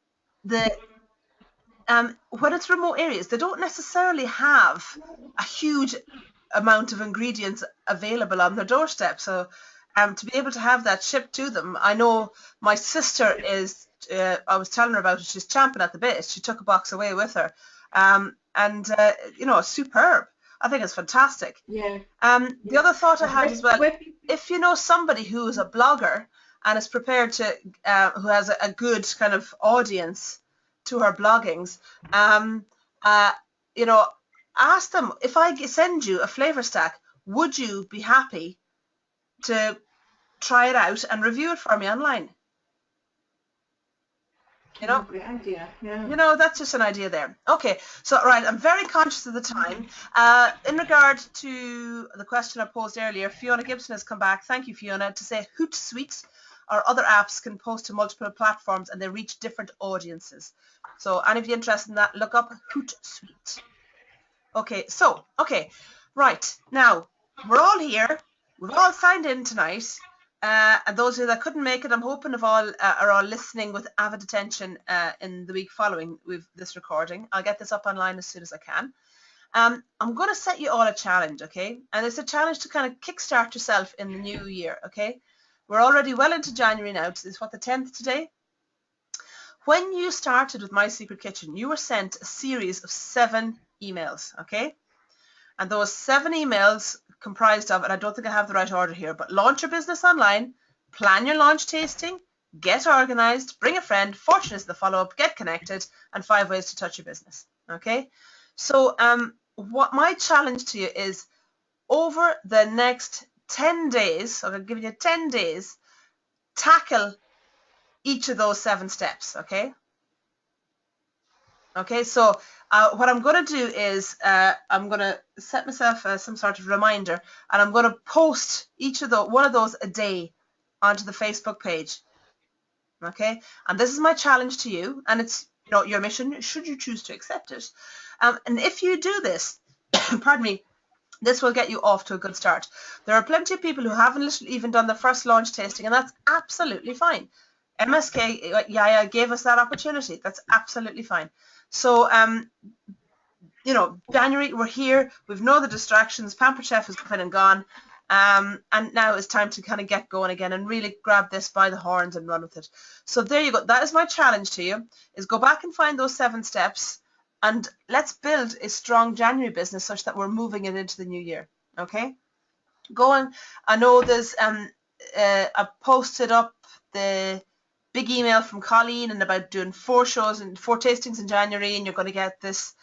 when it's remote areas, they don't necessarily have a huge amount of ingredients available on their doorstep. So to be able to have that shipped to them, I know my sister is, I was telling her about it, she's champing at the bit. She took a box away with her. Superb. I think it's fantastic. Yeah. The other thought I had as well, if you know somebody who is a blogger and is prepared to, who has a good kind of audience to her bloggings, ask them, if I send you a Flavour Stack, would you be happy to try it out and review it for me online? Great idea. Yeah. That's just an idea there. Okay, so right, I'm very conscious of the time. In regard to the question I posed earlier, Fiona Gibson has come back. Thank you, Fiona, to say Hootsuite or other apps can post to multiple platforms and they reach different audiences. So any of you interested in that, look up Hootsuite. Okay, right, now we're all here. We've all signed in tonight. And those of you that couldn't make it, I'm hoping are all listening with avid attention in the week following this recording. I'll get this up online as soon as I can. I'm going to set you all a challenge, okay? And it's a challenge to kind of kickstart yourself in the new year, okay? We're already well into January now. It's the 10th today? When you started with My Secret Kitchen, you were sent a series of 7 emails, okay? And those 7 emails comprised of, and I don't think I have the right order here, but launch your business online, plan your launch tasting, get organized, bring a friend, fortune is the follow-up, get connected, and 5 ways to touch your business. Okay? So what my challenge to you is, over the next 10 days, so I'm giving you 10 days, tackle each of those 7 steps. Okay? Okay, so what I'm going to do is I'm going to set myself some sort of reminder, and I'm going to post one of those a day onto the Facebook page. Okay, and this is my challenge to you, and it's your mission should you choose to accept it. And if you do this, pardon me, this will get you off to a good start. There are plenty of people who haven't even done the first launch tasting, and that's absolutely fine. MSK Yaya gave us that opportunity. That's absolutely fine. So, January, we're here. We've no other distractions. Pampered Chef has come in and gone. And now it's time to kind of get going again and really grab this by the horns and run with it. So there you go. That is my challenge to you, is go back and find those 7 steps, and let's build a strong January business such that we're moving it into the new year. Okay? Go on. I know there's, I posted up the big email from Colleen and about doing 4 shows and 4 tastings in January, and you're going to get this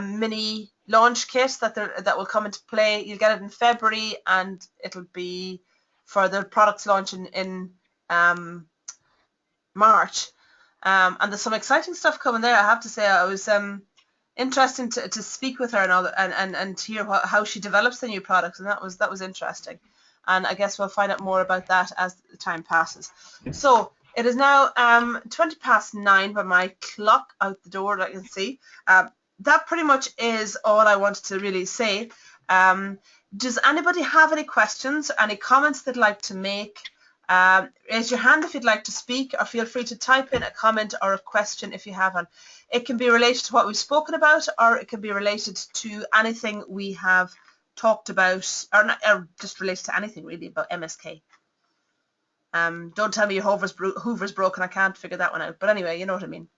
mini launch kit that will come into play. You'll get it in February, and it'll be for the products launch in March. And there's some exciting stuff coming there. I have to say, I was interesting to speak with her and hear how she develops the new products, and that was interesting. And I guess we'll find out more about that as the time passes. So it is now 9:20 by my clock out the door that I can see. That pretty much is all I wanted to really say. Does anybody have any questions, any comments they'd like to make? Raise your hand if you'd like to speak, or feel free to type in a comment or a question if you have one. It can be related to what we've spoken about, or it can be related to anything we have talked about, or just related to anything really about MSK. Don't tell me your Hoover's broken. I can't figure that one out. But anyway, you know what I mean.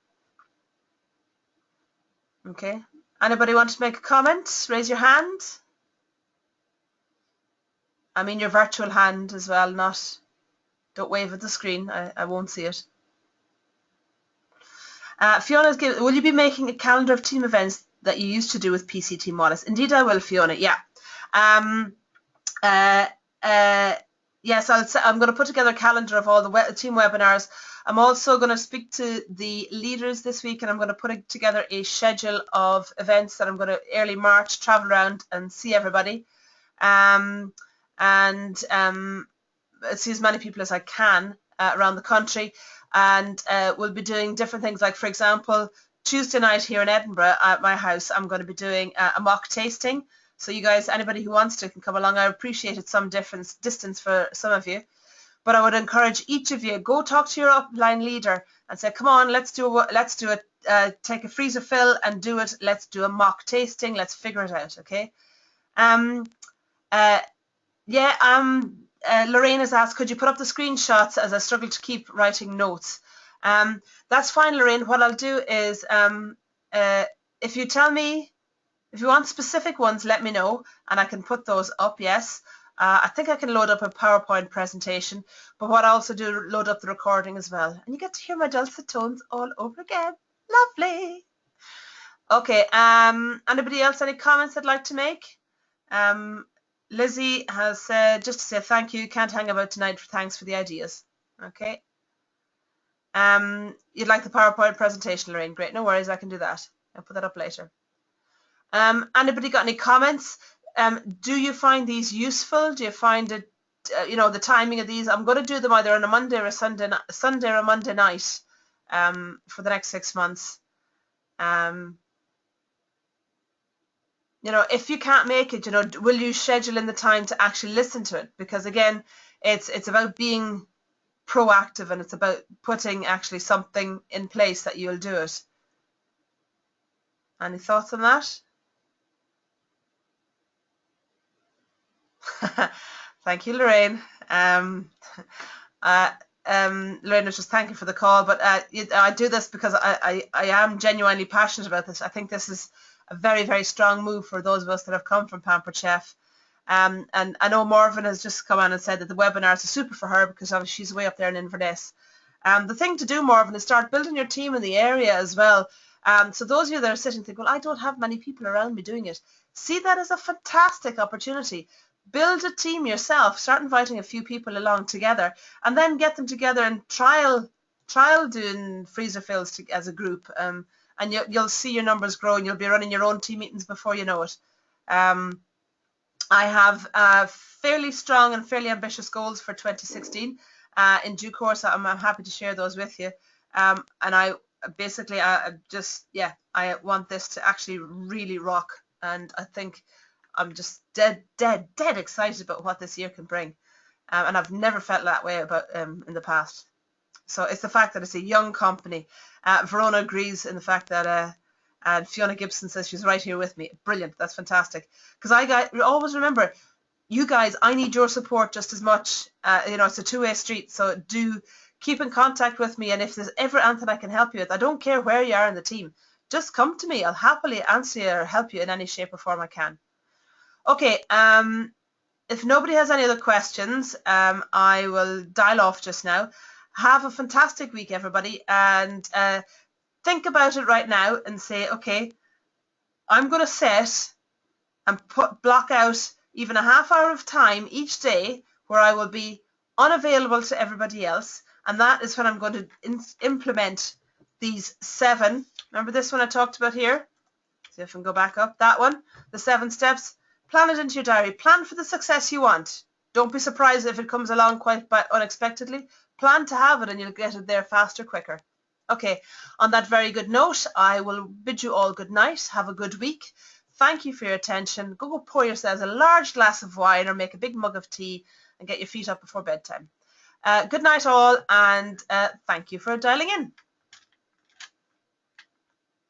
Okay. Anybody want to make a comment? Raise your hand. I mean your virtual hand as well, don't wave at the screen. I won't see it. Fiona's given, will you be making a calendar of team events that you used to do with PC Team Wallace? Indeed I will, Fiona, yeah. Yes, I'm going to put together a calendar of all the team webinars. I'm also going to speak to the leaders this week, and I'm going to put together a schedule of events that I'm going to early March travel around and see everybody, and see as many people as I can around the country. And we'll be doing different things, like, for example, Tuesday night here in Edinburgh at my house, I'm going to be doing a mock tasting. So you guys, anybody who wants to can come along. I appreciate it's some distance for some of you, but I would encourage each of you, go talk to your upline leader and say, come on, let's do it. Take a freezer fill and do it. Let's do a mock tasting. Let's figure it out, okay? Lorraine has asked, could you put up the screenshots as I struggle to keep writing notes? That's fine, Lorraine. What I'll do is, if you tell me, if you want specific ones, let me know, and I can put those up, yes. I think I can load up a PowerPoint presentation, but what I also do, load up the recording as well. And you get to hear my dulcet tones all over again. Lovely. Okay, anybody else, any comments they'd like to make? Lizzie has said, just to say thank you, can't hang about tonight, thanks for the ideas. Okay. You'd like the PowerPoint presentation, Lorraine? Great, no worries, I can do that. I'll put that up later. Anybody got any comments? Do you find these useful? Do you find it, the timing of these? I'm going to do them either on a Monday or a Sunday or a Monday night for the next 6 months. If you can't make it, will you schedule in the time to actually listen to it? Because again, it's about being proactive, and it's about putting actually something in place that you'll do it. Any thoughts on that? Thank you, Lorraine. Lorraine was just thanking for the call, but I do this because I am genuinely passionate about this. I think this is a very, very strong move for those of us that have come from Pampered Chef. And I know Morven has just come on and said that the webinars are super for her because obviously she's way up there in Inverness. The thing to do, Morven, is start building your team in the area as well. So those of you that are sitting think, well, I don't have many people around me doing it. See that as a fantastic opportunity. Build a team yourself, start inviting a few people along together, and then get them together and trial doing freezer fills as a group. And you'll see your numbers grow, and you'll be running your own team meetings before you know it. I have fairly strong and fairly ambitious goals for 2016. In due course, I'm happy to share those with you. And I want this to actually really rock, and I think I'm just dead excited about what this year can bring. And I've never felt that way about in the past. So it's the fact that it's a young company. Verona agrees in the fact that, and Fiona Gibson says she's right here with me. Brilliant, that's fantastic. Because always remember, you guys, I need your support just as much. It's a two-way street, so do keep in contact with me. And if there's ever anything I can help you with, I don't care where you are in the team, just come to me. I'll happily answer you or help you in any shape or form I can. Okay, if nobody has any other questions, I will dial off just now. Have a fantastic week, everybody, and think about it right now and say, okay, I'm going to set and block out even a half hour of time each day where I will be unavailable to everybody else, and that is when I'm going to implement these 7. Remember this one I talked about here? See if I can go back up. That one, the 7 steps. Plan it into your diary. Plan for the success you want. Don't be surprised if it comes along quite unexpectedly. Plan to have it and you'll get it there faster, quicker. Okay, on that very good note, I will bid you all good night. Have a good week. Thank you for your attention. Go pour yourselves a large glass of wine or make a big mug of tea and get your feet up before bedtime. Good night all, and thank you for dialing in.